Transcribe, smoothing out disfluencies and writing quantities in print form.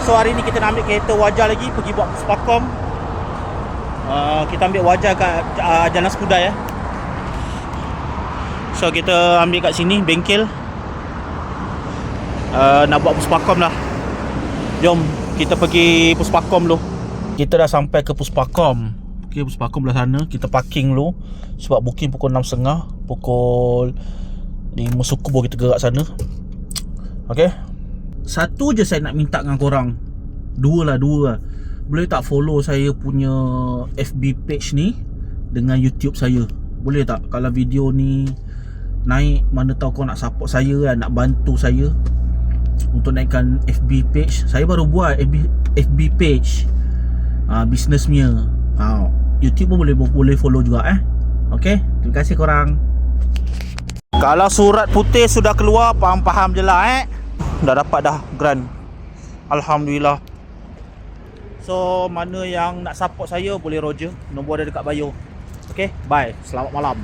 So hari ni kita nak ambil kereta Wajah lagi, pergi buat Puspakom. Kita ambil Wajah kat Jalan Skudai ya. So kita ambil kat sini bengkel. Nak buat Puspakom lah. Jom kita pergi Puspakom dulu. Kita dah sampai ke Puspakom. Okay, Puspakom belah sana. Kita parking dulu sebab booking pukul 6.30. Pukul 5 suku baru kita gerak sana. Okay. Satu je saya nak minta dengan korang. Dua lah. Boleh tak follow saya punya FB page ni dengan YouTube saya? Boleh tak? Kalau video ni naik, mana tahu kau nak support saya kan, nak bantu saya untuk naikkan FB page. Saya baru buat FB page business punya. YouTube pun boleh follow juga Okay, terima kasih korang. Kalau surat putih sudah keluar, faham-faham je lah dah dapat dah grant, alhamdulillah. So mana yang nak support saya boleh Roger, nombor ada dekat bio. Okay, bye, selamat malam.